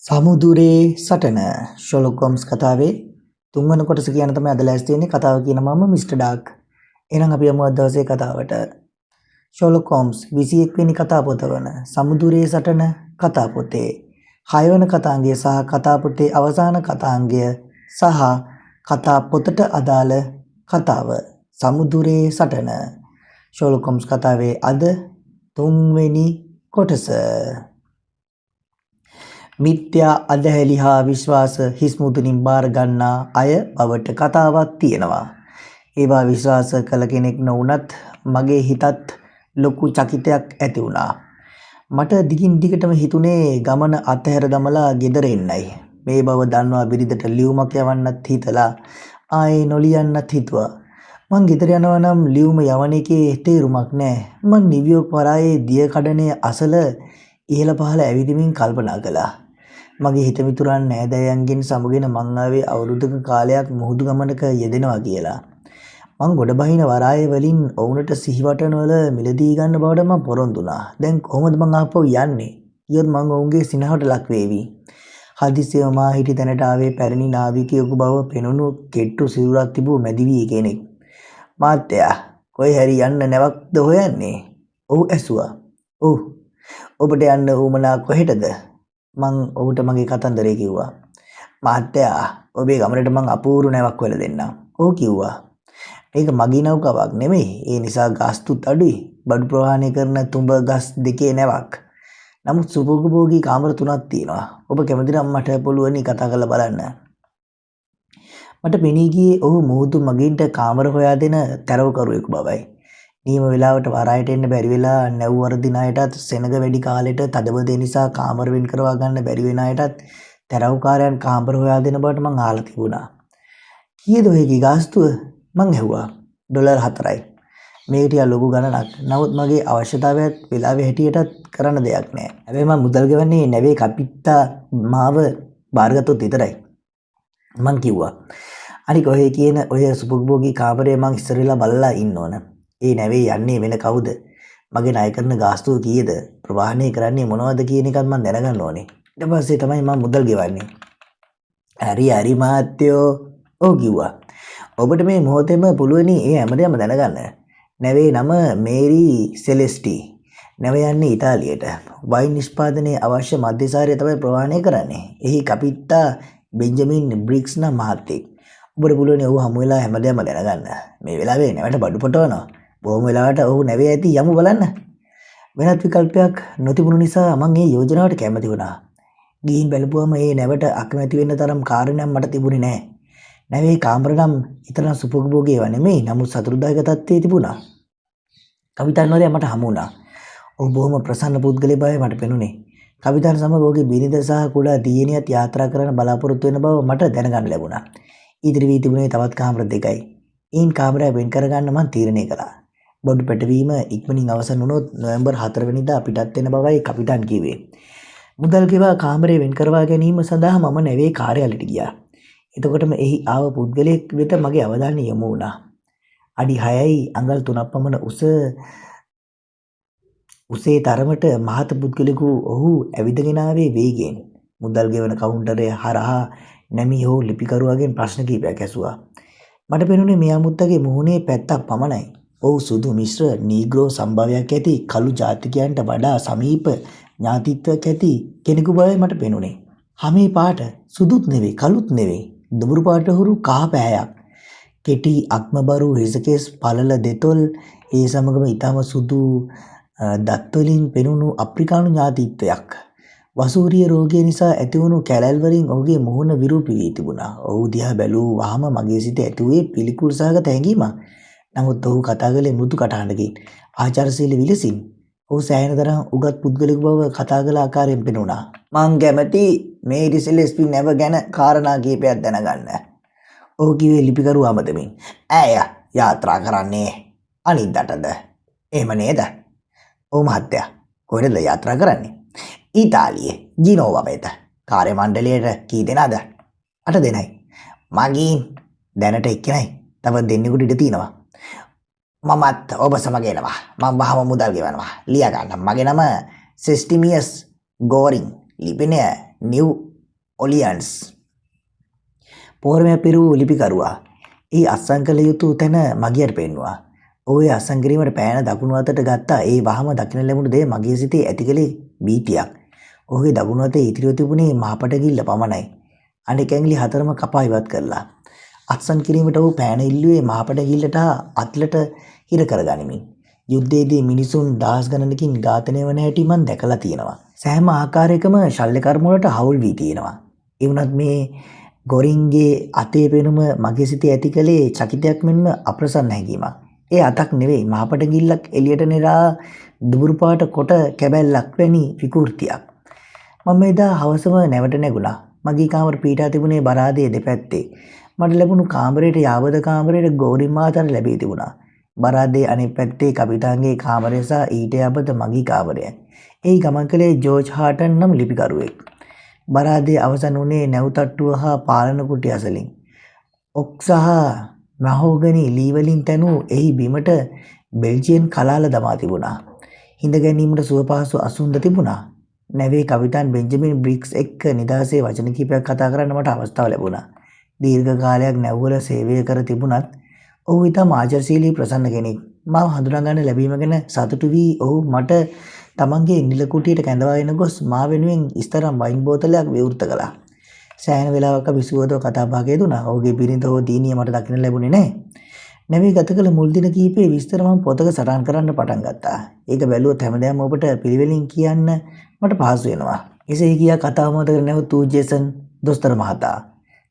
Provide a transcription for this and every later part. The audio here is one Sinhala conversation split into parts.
සමුදුරේ සටන ෂර්ලොක් හෝම්ස් කතාවේ තුන්වන කොටස කියන තමයි අද ලෑස්ති වෙන්නේ. කතාව කියන මම මිස්ටර් ඩාර්ක්. එහෙනම් අපි යමු අද දවසේ කතාවට. ෂර්ලොක් හෝම්ස් 21 වෙනි කතා පොත වන සමුදුරේ සටන කතා පොතේ 6 වන කතාංගය සහ කතා පොතේ අවසාන කතාංගය සහ කතා පොතට අදාළ කතාව සමුදුරේ සටන ෂර්ලොක් හෝම්ස් කතාවේ අද 3 වෙනි කොටස. මිත්‍යා අදහැලි හා විශ්වාස හිස්මුදුනින් බාර ගන්නා අය බවට කතාවක් තියෙනවා. ඒවා විශ්වාස කළ කෙනෙක් නොවුනත් මගේ හිතත් ලොකු චකිතයක් ඇති වුණා. මට දිගින් දිගටම හිතුනේ ගමන අතහැර දමලා ගෙදර එන්නයි. මේ බව දන්වා බිරිඳට ලියුමක් යවන්නත් හිතලා ආයේ නොලියන්නත් හිතුවා. මං ගෙදර යනවා නම් ලියුම යවන එකේ තේරුමක් නැහැ. මං නිව්යෝර්ක් වරායේ දිය කඩනේ අසල ඉහළ පහළ ඇවිදිමින් කල්පනා කළා. මගේ හිත මිතුරන් නෑදෑයන්ගෙන් සමුගෙන මං ආවේ අවුරුද්දක කාලයක් මුහුදු ගමනක යෙදෙනවා කියලා. මං ගොඩ බහින වරාය වලින් ඔවුන්ට සිහිවටන වල මිලදී ගන්න බවට මං පොරොන්දු වුණා. දැන් කොහොමද මං ආපහු යන්නේ? ඊයොත් මං ඔවුන්ගේ සිනහවට ලක් වේවි. හදිසියෙම මා හිටි තැනට ආවේ පැරණි නාවිකයෙකු බව පෙනුණු කෙට්ටු සිරුරක් තිබූ මැදිවි කෙනෙක්. මාත්‍යා කොයි හැරි යන්න නැවක්ද හොයන්නේ? ඔව් ඇසුවා. ඔව්. ඔබට යන්න උවමනා කොහෙටද? මං ඔහුට මගේ කතන්දරේ කිව්වා. මහත්තයා ඔබේ ගමනට මං අපූරු නැවක් හොයලා දෙන්නම්. ඔව් කිව්වා. මේක මගේ නෞකාවක් නෙමෙයි. ඒ නිසා ගස්තුත් අඩුයි. බඩු ප්‍රවාහනය කරන තුඹ ගස් දෙකේ නැවක්. නමුත් සුභෝගභෝගී කාමර 3ක් තියෙනවා. ඔබ කැමති නම් මට පුළුවනි කතා කරලා බලන්න. මට පෙනී ගියේ ඔහු මුහුදු මගින්ට කාමර හොයා දෙන තරවකරුවෙකු බවයි. නියම වෙලාවට වරායට එන්න බැරි වෙලා නැව් වර්ධින අයටත් සෙනග වැඩි කාලෙට තදබදේ නිසා කාමර වෙන් කරවා ගන්න බැරි වෙන අයටත් තරවුකාරයන් කාමර හොයා දෙන බවට මං අහලා තිබුණා. කීයද ඔයගේ ගාස්තුව? මං ඇහුවා. ඩොලර් 4යි. මේක ටික ලොකු ගණනක්. නමුත් මගේ අවශ්‍යතාවයත් වෙලාවේ හැටියටත් කරන්න දෙයක් නැහැ. හැබැයි මං මුදල් ගෙවන්නේ නැවේ කපිට්ටා මාව බාරගත්තොත් විතරයි. මං කිව්වා. අනික ඔය කියන ඔය සුභෝගී කාමරේ මං ඉස්සර වෙලා බලලා ඉන්න ඕන. ඒ නැවේ යන්නේ වෙන කවුද? මගේ ණය කරන ගාස්තුව කීයද? ප්‍රවාහනය කරන්නේ මොනවද කියන එකත් මම දැනගන්න ඕනේ. ඊට පස්සේ තමයි මම මුදල් ගෙවන්නේ. හරි මහත්තයෝ. ඔව් කිව්වා. ඔබට මේ මොහොතේම පුළුවනි ඒ හැමදේම දැනගන්න. නැවේ නම මේරි සෙලෙස්ටි. නැව යන්නේ ඉතාලියට. වයින් නිෂ්පාදනයේ අවශ්‍ය මධ්‍යසාරය තමයි ප්‍රවාහනය කරන්නේ. එහි කපිට්ටා බෙන්ජමින් බ්‍රිග්ස් නම් මහත්තයෙක්. ඔබට පුළුවනි ඔහු හමු වෙලා හැමදේම දැනගන්න. මේ වෙලාවේ නැවට බඩු පොටවනවා. බොහොම වෙලාවට ඔහු නැවේ ඇති යමු බලන්න. වෙනත් විකල්පයක් නොතිබුණු නිසා මම මේ යෝජනාවට කැමති වුණා. ගිහින් බැලුවම මේ නැවට අකමැති වෙන්න තරම් කාරණයක් මට තිබුණේ නැහැ. නැවේ කාමර නම් ඊතරම් සුපුගභෝගී ඒවා නෙමෙයි. නමුත් සතුටුදායක තත්ත්වයේ තිබුණා. කවිතාන්වරයා මට හමු වුණා. ඔහු බොහොම ප්‍රසන්න පුද්ගලයෙක් බවයි මට පෙනුනේ. කවිතාන් සමග ඔහුගේ බිරිඳ සහ කුඩා දියණියත් යාත්‍රා කරන්න බලාපොරොත්තු වෙන බව මට දැනගන්න ලැබුණා. ඉදිරි වී තිබුණේ තවත් කාමර දෙකයි. ඊන් කාමරය වෙන් කරගන්න මම තීරණය කළා. බොඩු පැටවීම ඉක්මනින් අවසන් වුණොත් නොවැම්බර් 4 වෙනිදා පිටත් වෙන බවයි කපිටාන් කිව්වේ. මුදල් ගෙවා කාමරය වෙන් කරවා ගැනීම සඳහා මම නැවේ කාර්යාලයට ගියා. එතකොටම එහි ආව පුද්ගලයෙක් වෙත මගේ අවධානය යොමු වුණා. අඩි 6යි අඟල් 3ක් පමණ උසේ තරමට මහත පුද්ගලයෙකු ඔහු ඇවිදගෙන ආවේ වේගයෙන්. මුදල් ගෙවන කවුන්ටරය හරහා නැමී හෝ ලිපිකරුවාගෙන් ප්‍රශ්න කිහිපයක් ඇසුවා. මට පෙනුනේ මේ අමුත්තගේ මුහුණේ පැත්තක් පමණයි. ඔහු සුදු මිශ්‍ර නීග්‍රෝ සම්භවයක් ඇති කළු ජාතිකයන්ට වඩා සමීප ඥාතිත්වයක් ඇති කෙනෙකු බවයි මට පෙනුනේ. හැමේ පාට සුදුත් නෙවෙයි කළුත් නෙවෙයි. දුඹුරු පාට හුරු කහ පැහැයක්. කෙටි අක්මබරු හිසකෙස් පළල දෙතොල් ඒ සමගම ඊටම සුදු දත් වලින් පෙනුණු අප්‍රිකානු ඥාතිත්වයක්. වසූරිය රෝගය නිසා ඇතිවුණු කැලැල් වලින් ඔහුගේ මුහුණ විරූපී වී තිබුණා. ඔහු දිහා බැලූ වහම මගේ සිත ඇතුවේ පිළිකුල් සහගත හැඟීමක්. නමුත් ඔහු කතා කළේ මෘදු කටහඬකින්. ආචාරශීලී විලසින්. ඔහු සෑහෙන තරම් උගත් පුද්ගලයෙකු බව කතා කළ ආකාරයෙන් පෙනුණා. මං කැමති මේ රිසෙලෙස්පි නැව ගැන කාරණා කීපයක් දැනගන්න. ඔහු කිව්වේ ලිපිකරුවා අමතමින්. ඇය යාත්‍රා කරන්නේ අනිද්දාටද? එහෙම නේද? ඔව් මහත්තයා. කොහෙටද යාත්‍රා කරන්නේ? ඉතාලියේ ජිනෝවා වෙත. කාර්ය මණ්ඩලයට කී දෙනාද? 8 දෙනයි. මගින් දැනට එක්කෙනයි. තව දෙන්නෙකුට ඉඩ තියෙනවා. මමත් ඔබ සමග එනවා. මම වහම මුදල් ගෙවනවා. ලියා ගන්න. මගේ නම සෙස්ටිමියස් ගෝරින්. ලිපිනය නිව් ඔලියන්ස් පෝරමය පිරූ ලිපිකරුවා. ඒ අත්සන් කළ යුතු තැන මගියට පෙන්නවා. ඔහු ඒ අත්සන් කිරීමට පෑන දකුණු අතට ගත්තා. ඒ වහම දකින්න ලැබුණු දේ මගේ සිතේ ඇති කළේ බීතියක්. ඔහුගේ දකුණු අතේ ඉතිරිව තිබුණේ මහපට ගිල්ල පමණයි. අනෙක් ඇඟිලි හතරම කපා ඉවත් කරලා. අත්සන් කිරීමට ඔහු පෑන ඉල්ලුවේ මහපට ගිල්ලට අත්ලට හිර කරගනිමින්. යුද්ධයේදී මිනිසුන් දහස් ගණනකින් ඝාතනය වන හැටි මම දැකලා තියෙනවා. සෑම ආකාරයකම ශල්‍ය කර්ම වලට හවුල් වී තියෙනවා. ඒ වුණත් මේ ගොරින්ගේ අතේ පෙනුම මගේ සිතේ ඇති කළේ චකිතයක් මෙන්ම අප්‍රසන්න හැඟීමක්. ඒ අතක් නෙවෙයි මහපට ගිල්ලක් එළියට නෙරා දුඹුරු පාට කොට කැබැල්ලක් වැනි විකෘතියක්. මම එදා හවසම නැවට නැගුණා. මගේ කාමර පීඨා තිබුණේ බරාදේ දෙපැත්තේ. මට ලැබුණු කාමරයට යාවද කාමරයට ගෝරින් මාතර ලැබී තිබුණා. බරාදේ අනෙක් පැත්තේ කපිතාන්ගේ කාමරය සහ ඊට යබද මගේ කාමරය. ඒ ගමන් කළේ ජෝර්ජ් හාටන් නම් ලිපිකරුවෙක්. බරාදේ අවසන් වුණේ නැව්තට්ටුව හා පාලන කුටි අසලින්. ඔක් සහ මහෝගනි ලී වලින් තැනූ එහි බිමට බෙල්ජියන් කලාල දමා තිබුණා. හිඳ ගැනීමට සුවපහසු අසුන්ද තිබුණා. නැවේ කවිතාන් බෙන්ජමින් බ්‍රික්ස් එක්ක නිදහසේ වචන කිහිපයක් කතා කරන්න මට අවස්ථාව ලැබුණා. දීර්ඝ කාලයක් නැව්වල සේවය කර තිබුණත් ඔහු ඉතාම ආචාරශීලී ප්‍රසන්න කෙනෙක්. මාව හඳුනා ගන්න ලැබීම ගැන සතුටු වී ඔහු මට තමන්ගේ නිල කුටියට කැඳවාගෙන ගොස් මා වෙනුවෙන් ඉස්තරම් වයින් බෝතලයක් විවෘත කළා. සෑහෙන වෙලාවක අපි සුවදව කතා බහ කෙරුණා. ඔහුගේ බිරිඳ හෝ දීනිය මට දකින්න ලැබුණේ නැහැ. නැවේ ගත කළ මුල් දින කිහිපේ විස්තර මම පොතක සටහන් කරන්න පටන් ගත්තා. ඒක බැලුවොත් හැමදාම ඔබට පිළිවෙලින් කියන්න මට පහසු වෙනවා. එසේ කියා කතාව මතක නැවතු ජේසන් දොස්තර මහතා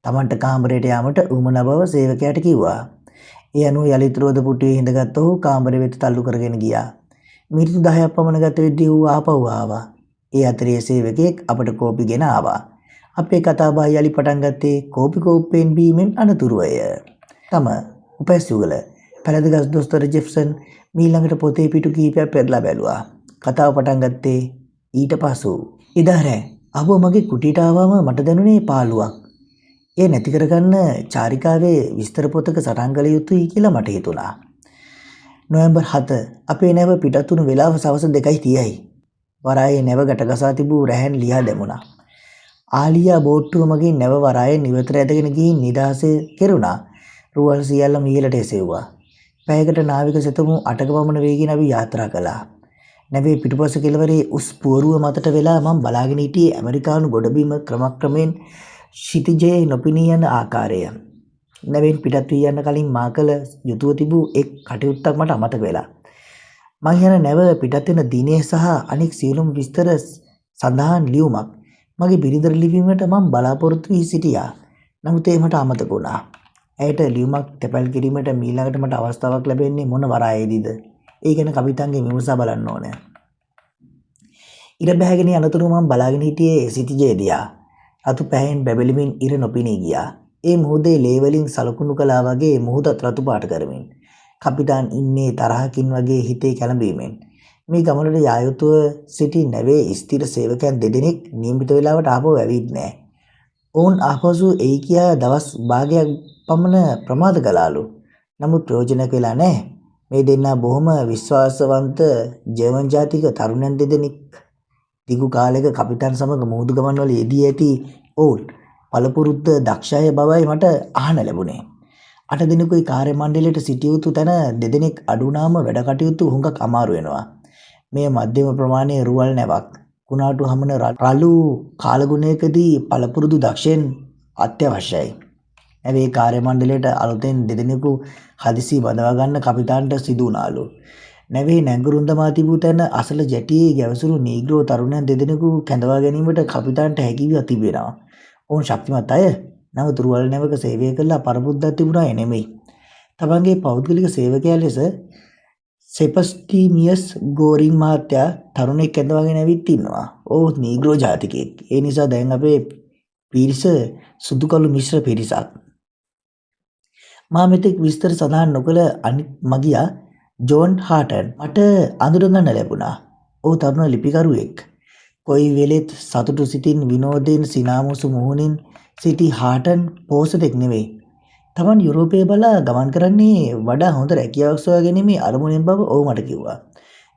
තමන්ට කාමරයට යාමට උවමනා බව සේවකයාට කිව්වා. ඒ අනුව යලිත් රෝද පුටුවේ හිඳගත් ඔහු කාමරය වෙත තල්ලු කරගෙන ගියා. මිනිත්තු 10ක් පමණ ගත වෙද්දී ඔහු ආපහු ආවා. ඒ අතරේ සේවකයෙක් අපට කෝපි ගෙන ආවා. අපේ කතා බහ යලි පටන් ගත්තේ කෝපි කෝප්පෙන් බීමෙන් අනතුරුවය. තම උපැස්යුගල පැලදගස් දොස්තර ජෙෆ්සන් මීළඟට පොතේ පිටු කිහිපයක් පෙරලා බැලුවා. කතාව පටන් ගත්තේ ඊට පසු. ඉදා රෑ අහුව මගේ කුටියට ආවම මට දැනුනේ පාළුවක්. ඒ නැති කරගන්න චාරිකාවේ විස්තර පොතක සටහන් කළ යුතුයි කියලා මට හිතුණා. නොවැම්බර් 7 අපේ නැව පිටත් වුණු වෙලාව සවස් 2:30යි. වරායේ නැව ගැටගසා තිබූ රැහැන් ලියා දැමුණා. ආලියා බෝට්ටුව මගින් නැව වරායෙන් ඉවතට ඇදගෙන ගිහින් නිදහසේ කෙරුණා. රුවල් සියල්ලම ඉහළට එසෙව්වා. පැයකට නාවික සෙතමු 8ක පමණ වේගයෙන් අපි යාත්‍රා කළා. නැවේ පිටුපස කෙළවරේ උස් පුවරුව මතට වෙලා මම බලාගෙන හිටියේ ඇමරිකානු ගොඩබිම ක්‍රමක්‍රමයෙන් ශිතිජයේ නොපිනී යන ආකාරය. නැවෙන් පිටත් වී යන්න කලින් මා කළ යුතුව තිබූ එක් කටයුත්තක් මට අමතක වෙලා. මං යන නැව පිටත් වෙන දිනේ සහ අනෙක් සියලුම විස්තර සඳහන් ලියුමක් මගේ බිරිඳට ලිවීමට මම බලාපොරොත්තු වී සිටියා. නමුත් ඒ මට අමතක වුණා. ඇයට ලියුමක් තැපැල් කිරීමට මීළඟට මට අවස්ථාවක් ලැබෙන්නේ මොන වරායේදීද? ඒ ගැන කවිතාන්ගේ විමසා බලන්න ඕනේ. ඉර බැහැගෙන යනතුරු මම බලාගෙන හිටියේ සිටිජේ දිහා. අතු පැහෙන් බැබලෙමින් ඉර නොපෙනී ගියා. ඒ මුහුදේ ලේ වලින් සලකුණු කළා වගේ මුහුදත් රතු පාට කරමින්. කපිතාන් ඉන්නේ තරහකින් වගේ හිතේ කැළඹීමෙන්. මේ ගමනට යා යුතුව සිටි නැවේ ස්ථිර සේවකයන් දෙදෙනෙක් නියමිත වේලාවට ආපහු ඇවිත් නැහැ. ඔවුන් ආපසු එයි කියා දවස් භාගයක් පමණ ප්‍රමාද කළාලු. නමුත් ප්‍රයෝජනක වෙලා නැහැ. මේ දෙන්නා බොහොම විශ්වාසවන්ත ජර්මන් ජාතික තරුණයන් දෙදෙනෙක්. දිගු කාලයක කපිතාන් සමග මුහුදු ගමන්වල යෙදී ඇති ඔවුන් පළපුරුද්ද දක්ෂය බවයි මට අහන්න ලැබුණේ. 8 දිනකුයි කාර්ය මණ්ඩලයට සිටිය යුතු තැන දෙදෙනෙක් අඩු වුණාම වැඩ කටයුතු හුඟක් අමාරු වෙනවා. මේ මධ්‍යම ප්‍රමාණයේ රුවල් නැවක් කුණාටු හමන රළු කාලගුණයකදී පළපුරුදු දක්ෂයන් අත්‍යවශ්‍යයි. මේ කාර්ය මණ්ඩලයට අලුතෙන් දෙදෙනෙකු හදිසි බඳවා ගන්න කපිතාන්ට සිදු වුණාලු. නැවේ නැංගුරුන් දමා තිබූ තැන අසල ජැටියේ ගැවසුණු නීග්‍රෝ තරුණයන් දෙදෙනෙකු කැඳවා ගැනීමට කපිතාන්ට හැකියාව තිබෙනවා. ඔවුන් ශක්තිමත් අය. නමුත් රුවල් නැවක සේවය කළා පරපුද්දක් තිබුණා නෙමෙයි. තමන්ගේ පෞද්ගලික සේවකයා ලෙස සෙපස්ටීමියස් ගෝරින් මහත්තයා තරුණෙක් කැඳවාගෙන ඇවිත් ඉන්නවා. ඔහු නීග්‍රෝ ජාතිකයෙක්. ඒ නිසා දැන් අපේ පිරිස සුදු කළු මිශ්‍ර පිරිසක්. මා මෙතෙක් විස්තර සඳහන් නොකළ අනිත් මගියා ජෝන් හාටන් මට අඳුර ගන්න ලැබුණා. ඔහු තරුණ ලිපිකරුවෙක්. කොයි වෙලෙත් සතුටු සිතින් විනෝදයෙන් සිනාමුසු මුහුණින් සිටි හාටන් පෝසතෙක් නෙවෙයි. තමන් යුරෝපයේ බලා ගමන් කරන්නේ වඩා හොඳ රැකියාවක් සොයා ගැනීමේ අරමුණෙන් බව ඔහු මට කිව්වා.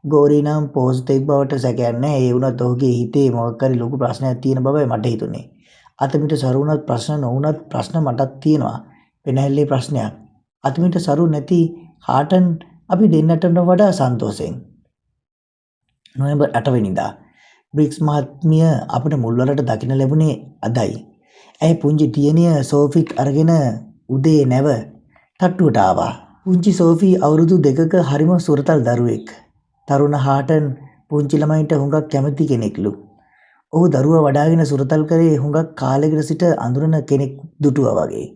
ගෝරි නම් පෝසතෙක් බවට සැකයක් නැහැ. ඒ වුණත් ඔහුගේ හිතේ මොකක් හරි ලොකු ප්‍රශ්නයක් තියෙන බවයි මට හිතුනේ. අතමිට සරු වුණත් ප්‍රශ්න නොවුණත් ප්‍රශ්න මටත් තියෙනවා. පෙනහැල්ලේ ප්‍රශ්නයක්. අතමිට සරු නැති හාටන් අපි දෙන්නටම වඩා සන්තෝෂයෙන්. නොවැම්බර් 8 වෙනිදා බ්‍රික්ස් මහත්මිය අපිට මුල්වලට දකින්න ලැබුණේ අදයි. ඇයි පුංචි තියනිය සෝෆිත් අරගෙන උදේ නැව තට්ටුවට ආවා. පුංචි සෝෆී අවුරුදු 2ක හරිම සුරතල් දරුවෙක්. තරුණ හාටන් පුංචි ළමයින්ට හුඟක් කැමති කෙනෙක්ලු. ඔහු දරුවා වඩාගෙන සුරතල් කරේ හුඟක් කාලයකට සිට අඳුරන කෙනෙක් දුටුවා වගේ.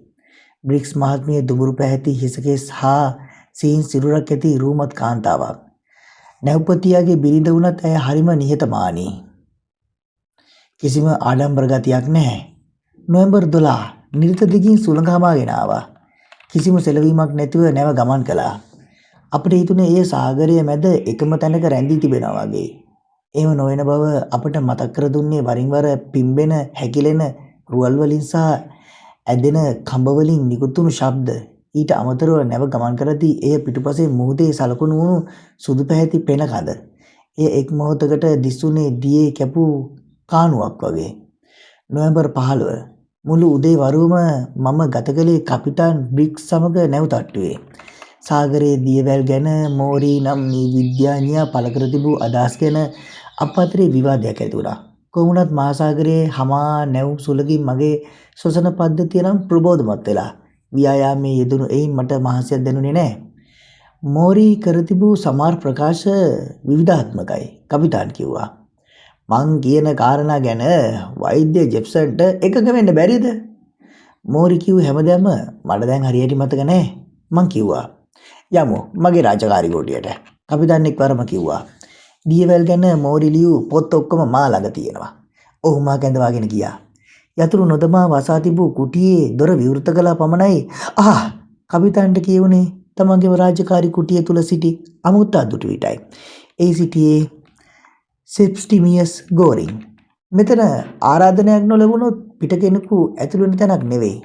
බ්‍රික්ස් මහත්මිය දුඹුරු පැහැති හිසකෙස් හා සීන් සිරුරක් ඇති රූමත් කාන්තාවක්. නැව්පතියාගේ බිරිඳ වුණත් ඇය හරිම නිහතමානී. කිසිම ආඩම්බර ගතියක් නැහැ. නොවැම්බර් 12 නිරිත දිගින් සුළඟ හමාගෙන ආවා. කිසිම සෙලවීමක් නැතිව නැව ගමන් කළා. අපිට හිතුනේ ඒ සාගරය මැද එකම තැනක රැඳී තිබෙනවා වගේ. එහෙම නොවන බව අපට මතක් කර දුන්නේ වරින් වර පිම්බෙන හැකිලෙන රුවල් වලින් සහ ඇදෙන කඹ වලින් නිකුත්ුණු ශබ්ද. ඊට අමතරව නැව ගමන් කරදී එය පිටුපසේ මුහුදේ සලකුණු වුණු සුදු පැහැති පෙන කඳ. එය එක් මොහොතකට දිස්සුනේ දියේ කැපූ කානුවක් වගේ. නොවැම්බර් 15 මුළු උදේ වරුවම මම ගත කළේ කපිටාන් බ්‍රික්ස් සමග නැව් තට්ටුවේ. සාගරයේ දියවැල් ගැන මෝරී නම් විද්‍යාඥයා පළ කර තිබූ අදහස් ගැන අප අතරේ විවාදයක් ඇති වුණා. කොහොමුණත් මහාසාගරයේ හමා නැව් සුළඟින් මගේ ශ්වසන පද්ධතිය නම් ප්‍රබෝධමත් වෙලා ව්‍යායාමයේ යෙදුණු එයින් මට මහසියක් දැනුනේ නැහැ. මෝරී කර තිබූ සමහර ප්‍රකාශ විවිධාත්මකයි. කපිටාන් කිව්වා. මං කියන කාරණා ගැන වෛද්‍ය ජෙප්සන්ට එකඟ වෙන්න බැරිද? මෝරි කිව්ව හැමදේම මට දැන් හරියට මතක නැහැ. මං කිව්වා යමු මගේ රාජකාරී කොටියට. කපිටාන් එක්වරම කිව්වා. දියවැල් ගැන මෝරි ලියු පොත් ඔක්කොම මා ළඟ තියෙනවා. ඔහු මා කැඳවාගෙන ගියා. යතුරු නොදමා වසා තිබූ කුටියේ දොර විවෘත කළා පමණයි කපිටාන්ට කියුනේ තමන්ගේම රාජකාරී කුටිය තුල සිටි අමුත්තා දුටු විටයි. ඒ සිටියේ සෙප්ස්ටිමියස් ගෝරින්. මෙතන ආරාධනයක් නොලැබුණොත් පිට කෙනෙකු ඇතුළු වෙන තැනක් නෙවෙයි.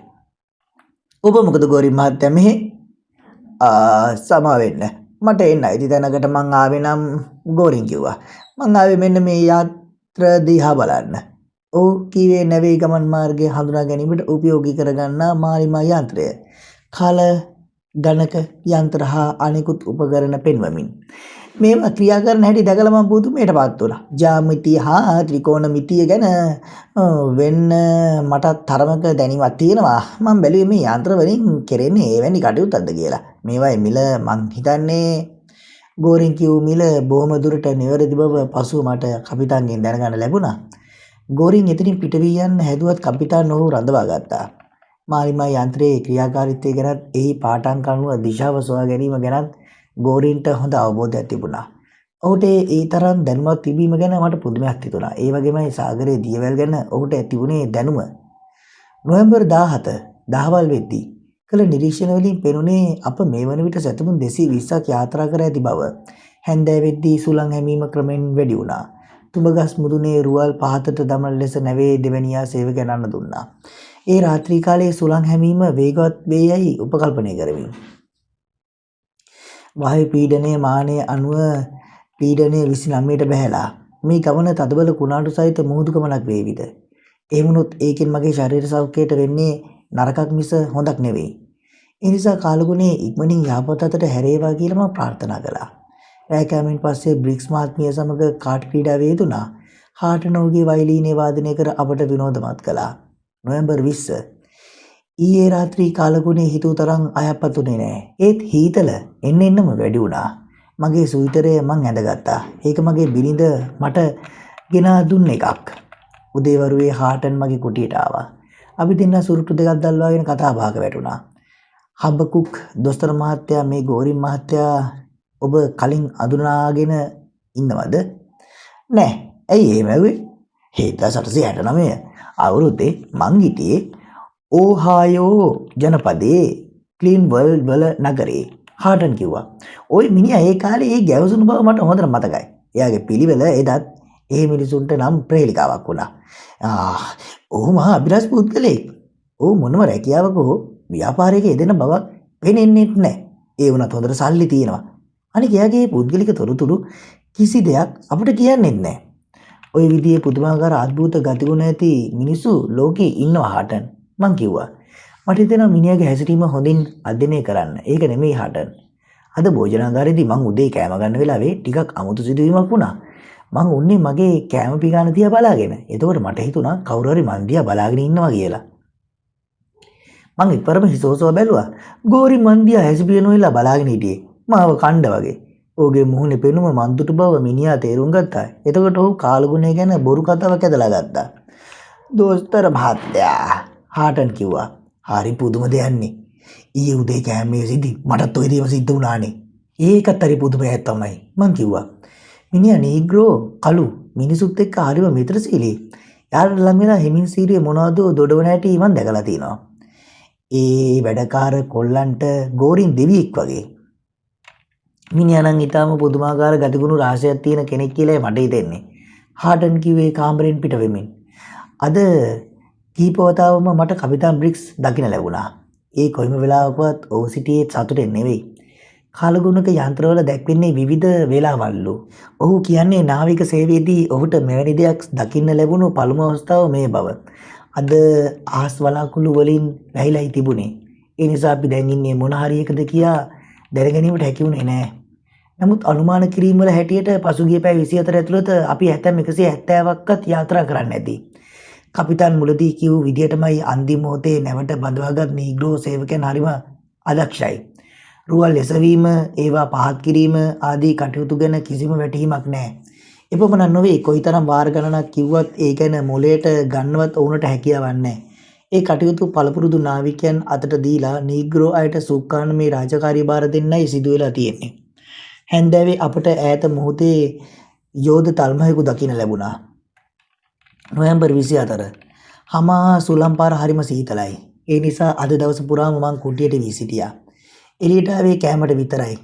ඔබ මොකද ගෝරින් මහත්තයා මෙහෙ? සමා වෙන්න. මට එන්න ඉති තැනකට මං ආවේ නම් ගෝරින් කිව්වා. මං ආවේ මෙන්න මේ යාත්‍ර දිහා බලන්න. ඔව් කීවේ නැවේ ගමන් මාර්ගය හඳුනා ගැනීමට උපයෝගී කරගන්නා මාලිමා යන්ත්‍රය. කාල ගණක යන්ත්‍ර හා අනෙකුත් උපකරණ පෙන්වමින්. මේවා ක්‍රියා කරන හැටි දැකලා මම පුදුමයටපත් වුණා. ජ්‍යාමිතිය හා ත්‍රිකෝණමිතිය ගැන වෙන්න මට තරමක දැනීමක් තියෙනවා. මම බැලුවේ මේ යන්ත්‍ර වලින් කෙරෙන්නේ එවැනි කටයුත්තක්ද කියලා. මේවායේ මිල මං හිතන්නේ ගෝරින් කිව් මිල බොහොම දුරට නිවැරදි බව පසුව මට කපිටාන්ගෙන් දැනගන්න ලැබුණා. ගෝරින් එතනින් පිට වී යන්න හැදුවත් කපිටාන් ඔහු රඳවා ගත්තා. මාලිමා යන්ත්‍රයේ ක්‍රියාකාරීත්වය ගැනත් එහි පාඨංක අනුව දිශාව සොයා ගැනීම ගැනත් ගෝරින්ට හොඳ අවබෝධයක් තිබුණා. ඔහුට ඒ තරම් දැනුමක් තිබීම ගැන මට පුදුමයක් හිතුණා. ඒ වගේමයි සාගරයේ දියවැල් ගැන ඔහුට තිබුණේ දැනුම. නොවැම්බර් 17 දහවල් වෙද්දී කළ නිරීක්ෂණ වලින් පෙනුනේ අප මේ වන විට සැතපුම් 220ක් යාත්‍රා කර ඇති බව. හැන්දෑ වෙද්දී සුළං හැමීම ක්‍රමෙන් වැඩි වුණා. තුඹගස් මුදුනේ රුවල් පහතට දමන ලෙස නැවේ දෙවැනියා සේවකයන් අන්න දුන්නා. ඒ රාත්‍රී කාලයේ සුළං හැමීම වේගවත් වේයයි උපකල්පනය කරමින්. වායු පීඩනයේ මානය අනුව පීඩනය 29ට බැහැලා මේ ගමන තදබල කුණාටු සහිත මුහුදු ගමනක් වේවිද? ඒ වුණොත් ඒකෙන් මගේ ශරීර සෞඛ්‍යයට වෙන්නේ නරකක් මිස හොඳක් නෙවෙයි. ඒ නිසා කාලගුණේ ඉක්මනින් යාපත අතට හැරේවා කියලා මම ප්‍රාර්ථනා කළා. රැය කැමෙන් පස්සේ බ්‍රික්ස් මහත්මිය සමග කාට් ක්‍රීඩාවේ යෙදුණා. හාටන් ඔහුගේ වයලීනේ වාදනය කර අපට විනෝදමත් කළා. නොවැම්බර් 20 ඊයේ රාත්‍රී කාලගුණේ හිතුව තරම් අයපතුනේ නෑ. ඒත් හීතල එන්නෙන්නම වැඩි වුණා. මගේ සුවිතරය මං ඇඳගත්තා. ඒක මගේ බිරිඳ මට ගෙනා දුන්න එකක්. උදේවරුේ හාටන් මගේ කුටියට ආවා. අපි දෙන්න සුරුට්ටු දෙකක් දැල්වාගෙන කතා බහක වැටුණා. හබ්බකුක් දොස්තර මහත්තයා මේ ගෝරින් මහත්තයා ඔබ කලින් අඳුනාගෙන ඉන්නවද? නෑ. ඇයි එහෙම ඇහුවේ? 1869 අවුරුද්දේ මං හිටියේ ඕහායෝ ජනපදයේ ක්ලීන්වර්ල් වල නගරේ. හාටන් කිව්වා. ওই මිනිහා ඒ කාලේ ඒ ගැවසුණු බව මට හොඳට මතකයි. එයාගේ පිළිවෙල එදත් ඒ මිනිසුන්ට නම් ප්‍රේලිකාවක් වුණා. ඔහු මහා අභිරහස් පුද්ගලෙක්. ඔහු මොනම රැකියාවක හෝ ව්‍යාපාරයක යෙදෙන බවක් පේන්නේ නැහැ. ඒ වුණත් හොඳට සල්ලි තියෙනවා. අනික එයාගේ පුද්ගලික තොරතුරු කිසි දෙයක් අපිට කියන්නේ නැහැ. ওই විදිහේ පුදුමාකාර අద్భుත ගතිගුණ ඇති මිනිස්සු ලෝකේ ඉන්නවා හටන්. මං කිව්වා. මට හිතෙනවා මිනිහාගේ හැසිරීම හොඳින් අධ්‍යයනය කරන්න. ඒක නෙමෙයි හටන්. අද භෝජනාගාරයේදී මං උදේ කෑම ගන්න වෙලාවේ ටිකක් අමුතු සිදුවීමක් වුණා. මං උන්නේ මගේ කෑම පිඟාන දිහා බලාගෙන. එතකොට මට හිතුණා කවුරු හරි මං දිහා බලාගෙන ඉන්නවා කියලා. මං එක්වරම හිසෝසව බැලුවා. ගෝරි මං දිහා හැසිපිය නොවිලා බලාගෙන හිටියේ. මාව කණ්ඩ වගේ. ඔහුගේ මුහුණේ පෙනුම මන්දුට බව මිනිහා තේරුම් ගත්තා. එතකොට ඔහු කාලගුණය ගැන බොරු කතාවක් ඇදලා ගත්තා. දෝස්තර මහත්තයා හාටන් කිව්වා. හරි පුදුම දෙයක්නේ. ඊයේ උදේ කෑමේ සිටි මටත් ඔය දේම සිද්ධ වුණානේ. ඒකත් හරි පුදුමයක් තමයි මං කිව්වා. මිනිහා නීග්‍රෝ කළු මිනිසුත් එක්ක හරිම මිත්‍රශීලී. යාළුවා ළඟලා හෙමින් සීරිය මොනවද දොඩවන හැටි මං දැකලා තියෙනවා. ඒ වැඩකාර කොල්ලන්ට ගෝරින් දෙවියෙක් වගේ. මිනිහා නම් ඊටාම පුදුමාකාර ගතිගුණ රාශියක් තියෙන කෙනෙක් කියලා මට හිතෙන්නේ. හාටන් කිව්වේ කාමරෙන් පිට වෙමින්. අද කීපවතාවම මට කපිතාන් බ්‍රික්ස් දකින්න ලැබුණා. ඒ කොයිම වෙලාවකවත් ඔහු සිටියේ සතුටෙන් නෙවෙයි. කාලගුණක යන්ත්‍රවල දැක්වෙන්නේ විවිධ වේලාවල්ලු. ඔහු කියන්නේ නාවික සේවයේදී ඔහුට මෙවැනි දෙයක් දකින්න ලැබුණු පළමු අවස්ථාව මේ බව. අද ආස් වලාකුළු වලින් වැහිලායි තිබුණේ. ඒ නිසා අපි දැන් ඉන්නේ මොන හරි එකද කියා දැනගැනීමට හැකි වුණේ නැහැ. නමුත් අනුමාන කිරීම වල හැටියට පසුගිය පැය 24 ඇතුළත අපි ඇතැම් 170ක්වත් යාත්‍රා කරන්න ඇති. කපිතාන් මුලදී කිව් විදියටමයි අන්තිම මොහොතේ නැවට බඳවාගත් නීග්‍රෝ සේවකයන් හරිම අදක්ෂයි. රුවල් එසවීම, ඒවා පහත් කිරීම ආදී කටයුතු ගැන කිසිම වැටහීමක් නැහැ. එපමණක් නොවේ කොයිතරම් වාර ගණනක් කිව්වත් ඒ ගැන මොලේට ගන්නවත් වුණට හැකියාවක් නැහැ. ඒ කටයුතු පළපුරුදු නාවිකයන් අතට දීලා නීග්‍රෝ අයට සූක්කාන මේ රාජකාරී බාර දෙන්නයි සිදු වෙලා තියෙන්නේ. හැන්දෑවේ අපට ඈත මොහොතේ යෝධ තල්මහෙකු දකින්න ලැබුණා. නොවැම්බර් 24. හමා සුළම්පාර හරිම සීතලයි. ඒ නිසා අද දවස පුරාම මං කුටියට වී සිටියා. එළියට ආවේ කෑමට විතරයි.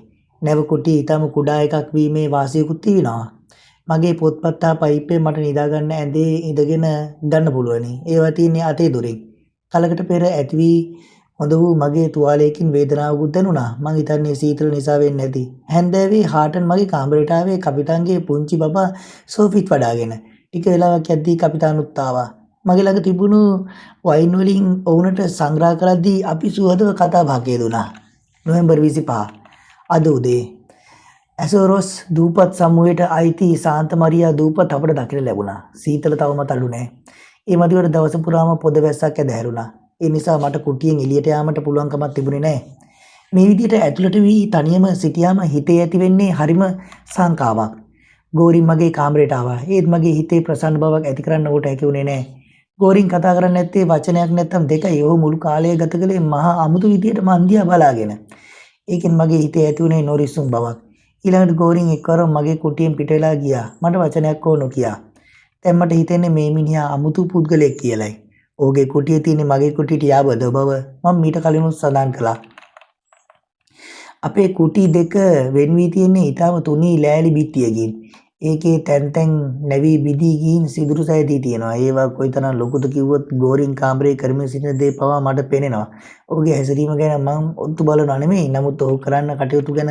නැව කුටිය ඊටම කුඩා එකක් වීමේ වාසියකුත් තියෙනවා. මගේ පොත්පත් හා පයිප්පේ මට නිදා ගන්න ඇඳේ ඉඳගෙන ගන්න පුළුවනි. ඒවා තියෙන්නේ අතේ දොරේ. කලකට පෙර ඇති වී හොඳ වූ මගේ තුවාලයකින් වේදනාවකුත් දැනුණා. මං හිතන්නේ සීතල නිසා වෙන්නේ නැති. හැන්දෑවේ හාටන් මගේ කාමරයට ආවේ කපිතාන්ගේ පුංචි බබා සෝෆිත් වඩාගෙන. ටික වෙලාවක් යද්දී කපිතානුත් ආවා. මගේ ළඟ තිබුණු වයින් වලින් ඔවුන්ට සංග්‍රහ කරද්දී අපි සුහදව කතා බහ කෙරුණා. නොවැම්බර් 25. අද උදේ ඇසෝරොස් දූපත් සමූහයට අයිති සාන්ත මරියා දූපත් අපට දකින්න ලැබුණා. සීතල තවමත් අඩු නැහැ. ඒ මදිවට දවස පුරාම පොද වැස්සක් ඇදහැරුණා. ඒ නිසා මට කුටියෙන් එළියට යාමට පුළුවන්කමක් තිබුණේ නැහැ. මේ විදිහට ඇතුළට වී තනියම සිටියාම හිතේ ඇති වෙන්නේ හරිම සංකාවක්. ගෝරින් මගේ කාමරයට ආවා. ඒත් මගේ හිතේ ප්‍රසන්න බවක් ඇති කරන්න ඕට හැකි වුණේ නැහැ. ගෝරින් කතා කරන්නේ නැත්තේ වචනයක් නැත්තම් දෙකයි. ඔහු මුළු කාලය ගත කළේ මහා අමුතු විදියට මන් දිහා බලාගෙන. ඒකෙන් මගේ හිතේ ඇති වුණේ නොරිස්සුම් බවක්. ඊළඟට ගෝරින් එක්වරම මගේ කුටියෙන් පිට වෙලා ගියා. මට වචනයක් ඕන නොකියා. දැන් මට හිතෙන්නේ මේ මිනිහා අමුතු පුද්ගලයෙක් කියලායි. ඔහුගේ කුටියේ තියෙන මගේ කුටියට යාබද බව මම මීට කලිනුත් සඳහන් කළා. අපේ කුටි දෙක වෙන් වී තියෙන්නේ ඊටම තුනී ලෑලි බිත්තියකින්. ඒකේ තැන් නැවි බිදී ගින් සිදුරු සැයදී තියෙනවා. ඒවා කොයිතරම් ලොකුද කිව්වොත් ගෝරින් කාමරේ කරමින් සිටින දේ පවා මට පේනවා. ඔහුගේ හැසිරීම ගැන මම ඔත්තු බලනවා නෙමෙයි. නමුත් ඔහු කරන්න කටයුතු ගැන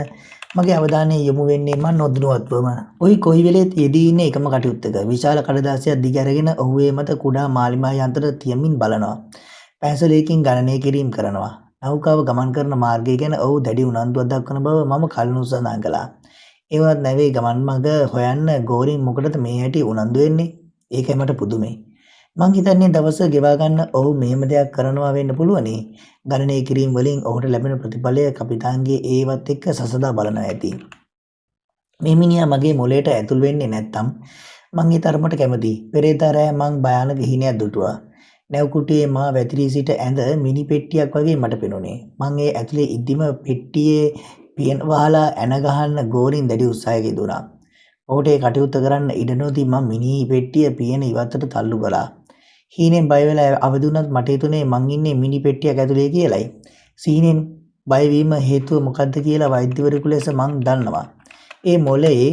මගේ අවධානය යොමු වෙන්නේ මම නොදැනුවත්වම. ඔහි කොයි වෙලේත් යෙදී ඉන්නේ එකම කටයුත්තක. විශාල කඩදාසියක් දිග අරගෙන ඔහු ඒ මත කුඩා මාලිමා යන්ත්‍ර තියමින් බලනවා. පැන්සලයකින් ගණනය කිරීම කරනවා. නෞකාව ගමන් කරන මාර්ගය ගැන ඔහු දැඩි උනන්දුවක් දක්වන බව මම කලිනුත් සඳහන් කළා. ඒවත් නැවේ ගමන් මඟ හොයන්න ගෝරින් මොකටද මේ හැටි උනන්දු වෙන්නේ? ඒකයි මට පුදුමයි. මං හිතන්නේ දවස ගෙවා ගන්න ඔහු මෙහෙම දෙයක් කරනවා වෙන්න පුළුවනි. ගණනය කිරීම වලින් ඔහුට ලැබෙන ප්‍රතිඵලය කපිතාන්ගේ ඒවත් එක්ක සසදා බලනවා ඇති. මේ මිනිහා මගේ මොලේට ඇතුල් වෙන්නේ නැත්තම් මං ඒ තරමට කැමතියි. පෙරේදා රෑ මං භයානක හිණයක් දුටුවා. නැව් කුටියේ මා වැතිරී සිට ඇඳ මිනි පෙට්ටියක් වගේ මට පෙනුනේ. මං ඒ ඇතුලේ ඉද්දිම පෙට්ටියේ පියන වහලා ඇන ගහන්න ගෝරින් දැඩි උත්සාහයක යෙදුණා. ඔහුට ඒ කටයුත්ත කරන්න ඉඩ නොදී මම මිනි පෙට්ටිය පියන ඉවතට තල්ලු කළා. හීනෙන් බය වෙලා අවදි වුණත් මට හිතුනේ මං ඉන්නේ මිනි පෙට්ටියක් ඇතුලේ කියලායි. සීනෙන් බය වීම හේතුව මොකද්ද කියලා වෛද්‍යවරයෙකු ලෙස මං දන්නවා. ඒ මොළයේ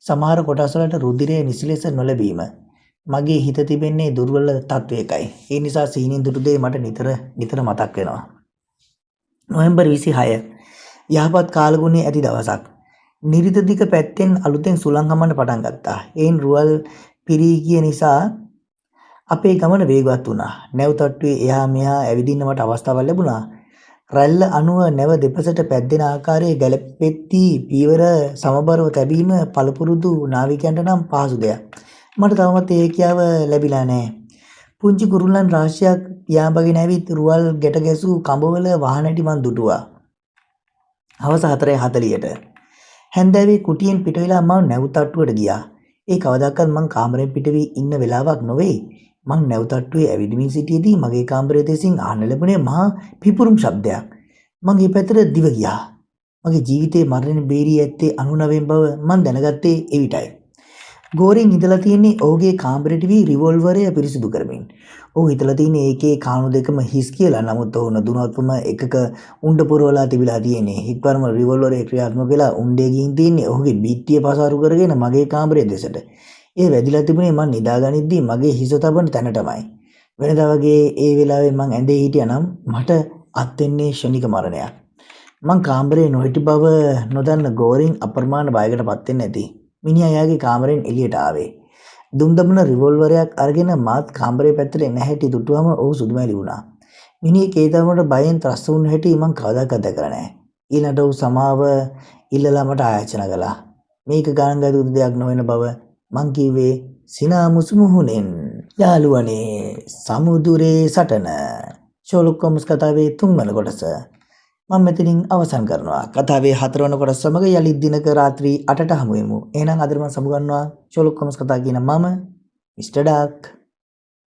සමහර කොටස් වලට රුධිරය නිසි ලෙස නොලැබීම. මගේ හිත තිබෙන්නේ දුර්වල තත්වයකයි. ඒ නිසා සීනෙන් දුටු දේ මට නිතර මතක් වෙනවා. නොවැම්බර් 26 යහපත් කාලගුණයේ ඇති දවසක්. නිරිත දිග පැත්තෙන් අලුතෙන් සුළං හමන්න පටන් ගත්තා. ඒන් රුවල් පිරී ගිය නිසා අපේ ගමන වේගවත් වුණා. නැව් තට්ටුවේ එහා මෙහා ඇවිදින්න මට අවස්ථාවක් ලැබුණා. රැල්ල අනුව නැව දෙපසට පැද්දෙන ආකාරයේ ගැලපෙත්ති පීවර සමබරව තැබීම පළපුරුදු නාවිකයන්ට නම් පහසු දෙයක්. මට තවමත් ඒ හැකියාව ලැබිලා නැහැ. පුංචි කුරුල්ලන් රාශියක් පියාඹගෙන ඇවිත් රුවල් ගැට ගැසූ කඹවල වහන හැටි මං දුටුවා. හවස 4:40ට හැන්දෑවේ කුටියෙන් පිට වෙලා මං නැව් තට්ටුවට ගියා. ඒ කවදාකවත් මං කාමරයෙන් පිට වී ඉන්න වෙලාවක් නොවේ. මං නැව් තට්ටුවේ ඇවිදිමින් සිටියේදී මගේ කාමරය දෙසින් අහන්න ලැබුණේ මහා පිපුරුම් ශබ්දයක්. මං ඒ පැත්තට දිව ගියා. මගේ ජීවිතේ මරණයෙන් බේරී ඇත්තේ 99 බව මං දැනගත්තේ එවිටයි. ගෝරින් හිතලා තියෙන්නේ ඔහුගේ කාමරයට වී රිවෝල්වරය පිරිසිදු කරමින්. ඔහු හිතලා තියෙන්නේ ඒකේ කාණු දෙකම හිස් කියලා. නමුත් ඔහු නොදුනොත්ම එකක උණ්ඩ පුරවලා තිබිලා තියෙන්නේ. හිටවරම රිවෝල්වරේ ක්‍රියාත්මක වෙලා උණ්ඩේ ගිහින් තියෙන්නේ ඔහුගේ බිත්තිය පසාරු කරගෙන මගේ කාමරය දෙසට. ඒ වැදිලා තිබුණේ මං නිදාගනිද්දී මගේ හිස තබන තැනටමයි. වෙනදා වගේ ඒ වෙලාවේ මං ඇඳේ හිටියා නම් මට අත් වෙන්නේ ෂණික මරණයක්. මං කාමරේ නොහිටි බව නොදන්න ගෝරින් අප්‍රමාණ බයකට පත් වෙන්නේ නැති. මිනිහා යාගේ කාමරෙන් එළියට ආවේ. දුම් දමන රිවෝල්වරයක් අරගෙන මාත් කාමරේ පැත්තට එන හැටි දුටුවම ඔහු සුදුමැලි වුණා. මිනිහේ කේතවලට බයෙන් ත්‍රස්ත වුණ හැටි මං කවදාකවත් දැකලා නැහැ. ඊළඟට ඔහු සමාව ඉල්ලලා මට ආයාචනා කළා. මේක ගණන් ගන්න දෙයක් නොවන බව මං කිව්වේ සිනා මුසුමුහුණෙන්. යාළුවනේ සමුදුරේ සටන ෂර්ලොක් හෝම්ස් කතාවේ 3 වන කොටස මම මෙතනින් අවසන් කරනවා. කතාවේ 4 වන කොටස සමග යලිත් දිනක රාත්‍රී 8ට හමු වෙමු. එහෙනම් අද මම සමුගන්නවා ෂර්ලොක් හෝම්ස් කතා කියන මම මිස්ටර් ඩාක්.